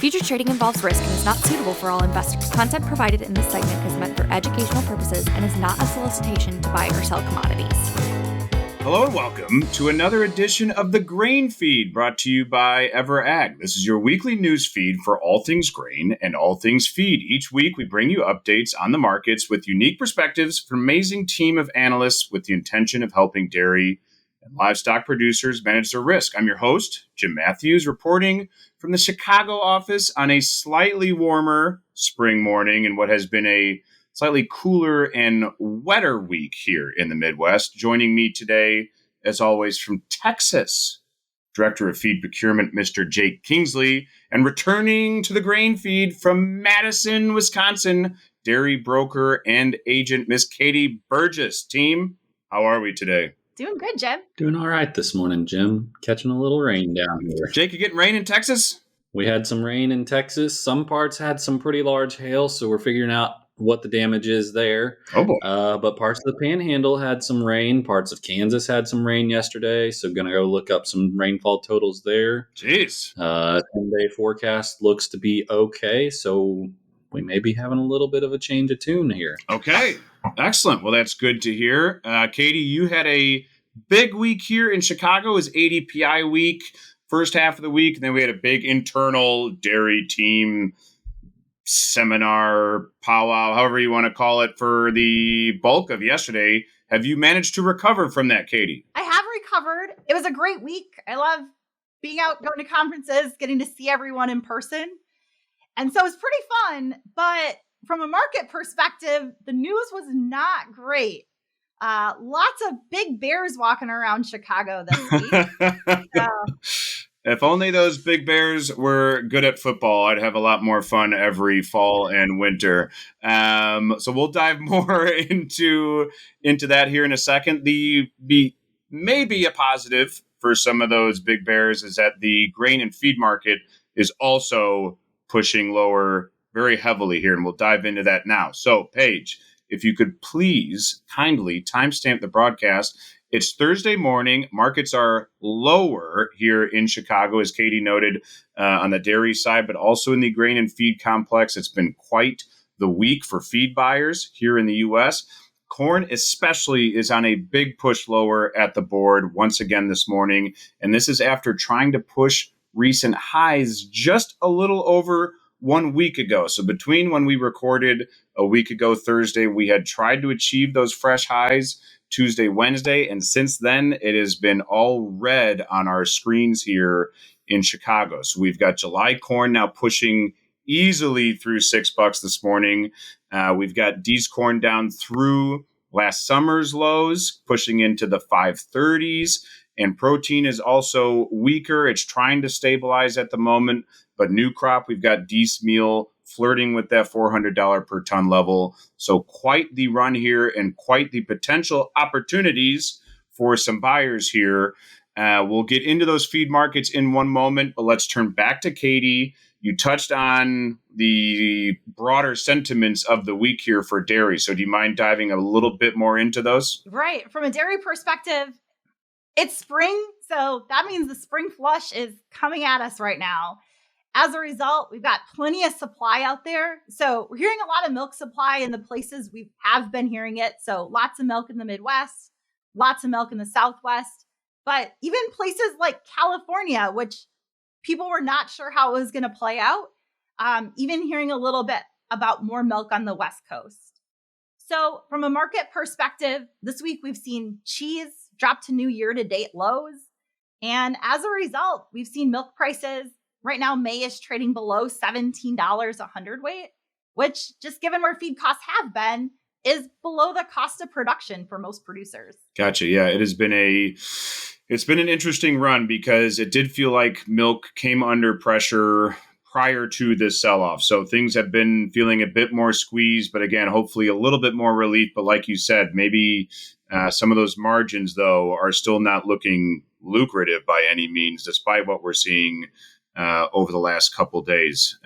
Futures trading involves risk and is not suitable for all investors. Content provided in this segment is meant for educational purposes and is not a solicitation to buy or sell commodities. Hello and welcome to another edition of the Grain Feed, brought to you by EverAg. This is your weekly news feed for all things grain and all things feed. Each week we bring you updates on the markets with unique perspectives from an amazing team of analysts with the intention of helping dairy and livestock producers manage their risk. I'm your host, Jim Matthews, reporting from the Chicago office on a slightly warmer spring morning in what has been a slightly cooler and wetter week here in the Midwest. Joining me today, as always, from Texas, Director of Feed Procurement, Mr. Jake Kingsley, and returning to the Grain Feed from Madison, Wisconsin, dairy broker and agent, Miss Katie Burgess. Team, how are we today? Doing good, Jim. Doing all right this morning, Jim. Catching a little rain down here. Jake, you getting rain in Texas? We had some rain in Texas. Some parts had some pretty large hail, so we're figuring out what the damage is there. Oh, boy. But parts of the Panhandle had some rain. Parts of Kansas had some rain yesterday, so going to go look up some rainfall totals there. Jeez. 10-day forecast looks to be okay, so we may be having a little bit of a change of tune here. Okay. Excellent. Well, that's good to hear. Katie, you had a big week here in Chicago. It was ADPI week, first half of the week, and then we had a big internal dairy team seminar, powwow, however you want to call it, for the bulk of yesterday. Have you managed to recover from that, Katie? I have recovered. It was a great week. I love being out, going to conferences, getting to see everyone in person. And so it was pretty fun. But from a market perspective, the news was not great. Lots of big bears walking around Chicago this week. If only those big bears were good at football, I'd have a lot more fun every fall and winter. So we'll dive more into that here in a second. Maybe a positive for some of those big bears is that the grain and feed market is also pushing lower very heavily here, and we'll dive into that now. So, Paige, if you could please kindly timestamp the broadcast. It's Thursday morning. Markets are lower here in Chicago, as Katie noted, on the dairy side, but also in the grain and feed complex. It's been quite the week for feed buyers here in the U.S. Corn especially is on a big push lower at the board once again this morning, and this is after trying to push recent highs just a little over 1 week ago. So between when we recorded a week ago Thursday, we had tried to achieve those fresh highs Tuesday, Wednesday, and since then it has been all red on our screens here in Chicago. So we've got July corn now pushing easily through $6 this morning. We've got D's corn down through last summer's lows, pushing into the 530s, and protein is also weaker. It's trying to stabilize at the moment, but new crop, we've got D's meal flirting with that $400 per ton level. So quite the run here and quite the potential opportunities for some buyers here. We'll get into those feed markets in one moment, but let's turn back to Katie. You touched on the broader sentiments of the week here for dairy. So do you mind diving a little bit more into those? Right. From a dairy perspective, it's spring. So that means the spring flush is coming at us right now. As a result, we've got plenty of supply out there. So we're hearing a lot of milk supply in the places we have been hearing it. So lots of milk in the Midwest, lots of milk in the Southwest, but even places like California, which people were not sure how it was going to play out, even hearing a little bit about more milk on the West Coast. So from a market perspective, this week we've seen cheese drop to new year-to-date lows. And as a result, we've seen milk prices. Right now, May is trading below $17 a hundredweight, which, just given where feed costs have been, is below the cost of production for most producers. Gotcha. Yeah, it's been an interesting run because it did feel like milk came under pressure prior to this sell-off. So things have been feeling a bit more squeezed, but again, hopefully a little bit more relief. But like you said, maybe some of those margins, though, are still not looking lucrative by any means, despite what we're seeing over the last couple days.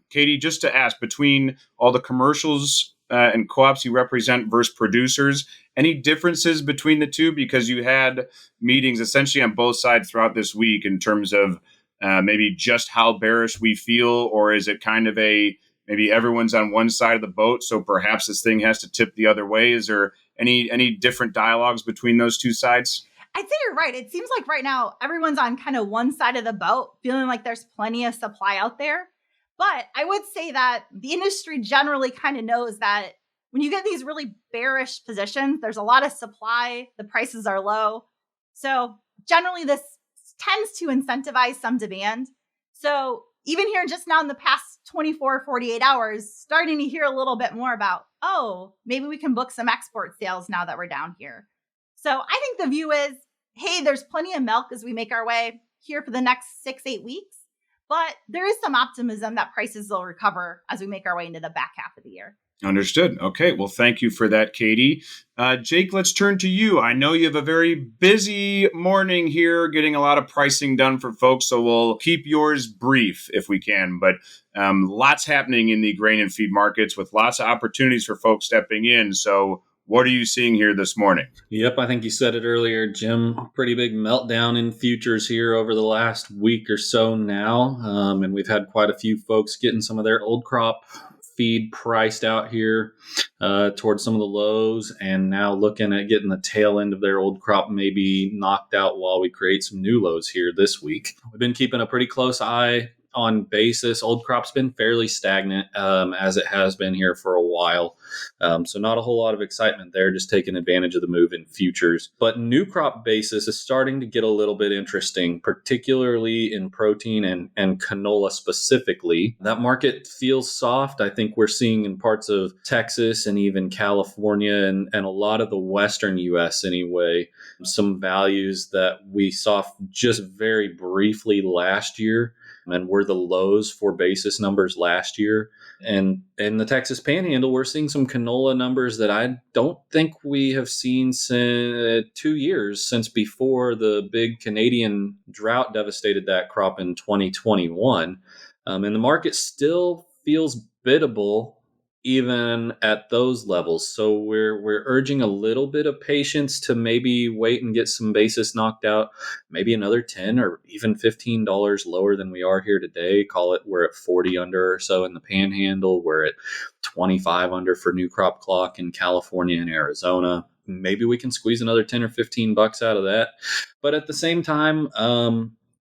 Katie, just to ask, between all the commercials and co-ops you represent versus producers, any differences between the two? Because you had meetings essentially on both sides throughout this week in terms of maybe just how bearish we feel, or is it kind of maybe everyone's on one side of the boat, so perhaps this thing has to tip the other way? Is there any different dialogues between those two sides? I'd say you're right. It seems like right now everyone's on kind of one side of the boat, feeling like there's plenty of supply out there. But I would say that the industry generally kind of knows that when you get these really bearish positions, there's a lot of supply, the prices are low. So generally this tends to incentivize some demand. So even here just now in the past 24, 48 hours, starting to hear a little bit more about, oh, maybe we can book some export sales now that we're down here. So I think the view is, hey, there's plenty of milk as we make our way here for the next 6-8 weeks. But there is some optimism that prices will recover as we make our way into the back half of the year. Understood. Okay. Well, thank you for that, Katie. Jake, let's turn to you. I know you have a very busy morning here getting a lot of pricing done for folks, so we'll keep yours brief if we can. But lots happening in the grain and feed markets with lots of opportunities for folks stepping in. So what are you seeing here this morning? Yep, I think you said it earlier, Jim. Pretty big meltdown in futures here over the last week or so now. And we've had quite a few folks getting some of their old crop feed priced out here towards some of the lows, and now looking at getting the tail end of their old crop maybe knocked out while we create some new lows here this week. We've been keeping a pretty close eye on basis. Old crop's been fairly stagnant as it has been here for a while. So not a whole lot of excitement there, just taking advantage of the move in futures. But new crop basis is starting to get a little bit interesting, particularly in protein and canola specifically. That market feels soft. I think we're seeing in parts of Texas and even California and a lot of the western U.S. anyway, some values that we saw just very briefly last year and were the lows for basis numbers last year. And in the Texas Panhandle, we're seeing some canola numbers that I don't think we have seen since 2 years, since before the big Canadian drought devastated that crop in 2021. And the market still feels biddable even at those levels. So we're urging a little bit of patience to maybe wait and get some basis knocked out, maybe another $10 or even $15 lower than we are here today. Call it we're at 40 under or so in the Panhandle. We're at 25 under for new crop clock in California and Arizona. Maybe we can squeeze another 10 or 15 bucks out of that. But at the same time,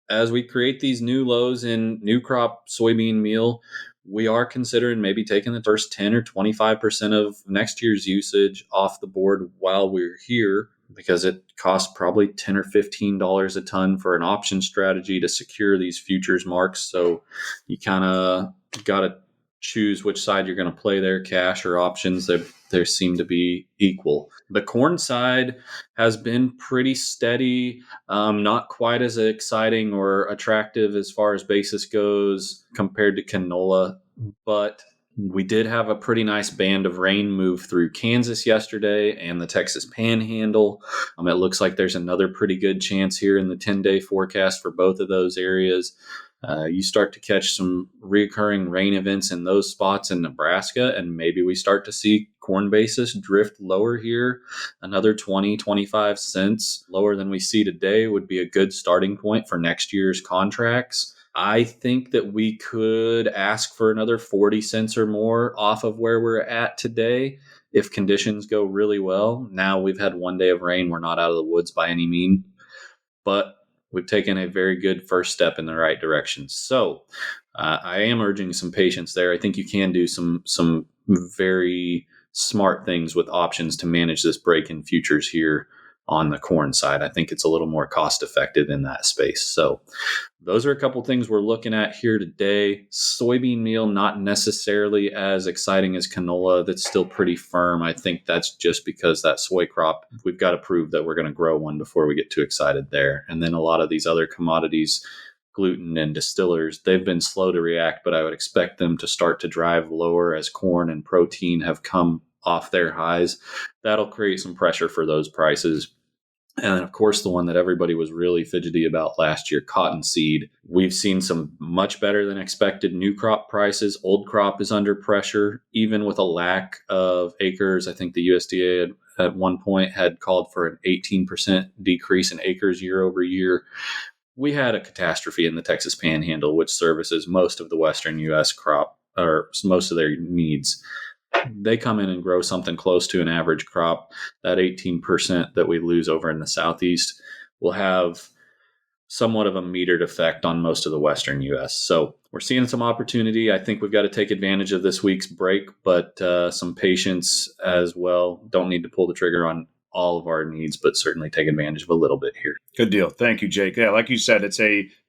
as we create these new lows in new crop soybean meal, we are considering maybe taking the first 10 or 25% of next year's usage off the board while we're here, because it costs probably $10 or $15 a ton for an option strategy to secure these futures marks. So you kind of got to choose which side you're going to play there, cash or options. They seem to be equal. The corn side has been pretty steady, not quite as exciting or attractive as far as basis goes compared to canola, but we did have a pretty nice band of rain move through Kansas yesterday and the Texas Panhandle. It looks like there's another pretty good chance here in the 10-day forecast for both of those areas. You start to catch some recurring rain events in those spots in Nebraska, and maybe we start to see corn basis drift lower here. Another 20, 25 cents lower than we see today would be a good starting point for next year's contracts. I think that we could ask for another 40 cents or more off of where we're at today if conditions go really well. Now we've had 1 day of rain. We're not out of the woods by any means, but we've taken a very good first step in the right direction. So I am urging some patience there. I think you can do some very smart things with options to manage this break in futures here on the corn side. I think it's a little more cost effective in that space. So those are a couple things we're looking at here today. Soybean meal, not necessarily as exciting as canola. That's still pretty firm. I think that's just because that soy crop, we've got to prove that we're going to grow one before we get too excited there. And then a lot of these other commodities, gluten and distillers, they've been slow to react, but I would expect them to start to drive lower as corn and protein have come off their highs. That'll create some pressure for those prices. And of course, the one that everybody was really fidgety about last year, cottonseed. We've seen some much better than expected new crop prices. Old crop is under pressure, even with a lack of acres. I think the USDA at one point had called for an 18% decrease in acres year over year. we had a catastrophe in the Texas Panhandle, which services most of the western U.S. crop, or most of their needs. They come in and grow something close to an average crop. That 18% that we lose over in the Southeast will have somewhat of a metered effect on most of the western U.S. So we're seeing some opportunity. I think we've got to take advantage of this week's break, but some patience as well. Don't need to pull the trigger on all of our needs, but certainly take advantage of a little bit here. Good deal. Thank you, Jake. Yeah, like you said, it's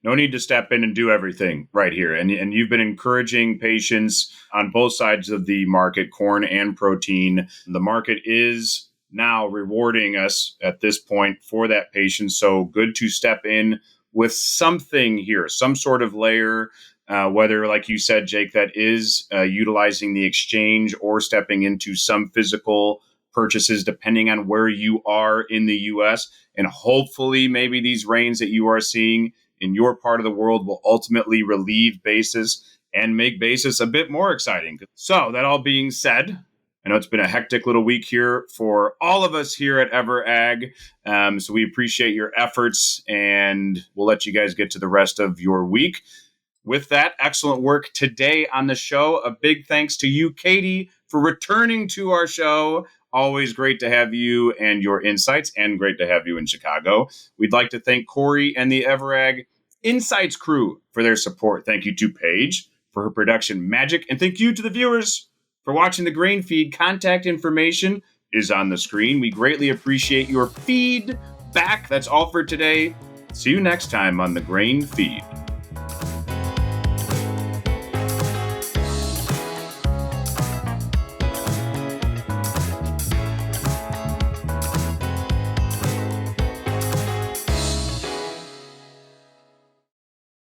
no need to step in and do everything right here. And you've been encouraging patience on both sides of the market, corn and protein. The market is now rewarding us at this point for that patience. So good to step in with something here, some sort of layer, whether, like you said, Jake, that is utilizing the exchange or stepping into some physical purchases, depending on where you are in the U.S. And hopefully maybe these rains that you are seeing in your part of the world will ultimately relieve basis and make basis a bit more exciting. So that all being said, I know it's been a hectic little week here for all of us here at EverAg. So we appreciate your efforts, and we'll let you guys get to the rest of your week. With that, excellent work today on the show. A big thanks to you, Katie, for returning to our show. Always great to have you and your insights, and great to have you in Chicago. We'd like to thank Corey and the EverAg Insights crew for their support. Thank you to Paige for her production magic, and thank you to the viewers for watching the Grain Feed. Contact information is on the screen. We greatly appreciate your feedback. That's all for today. See you next time on the Grain Feed.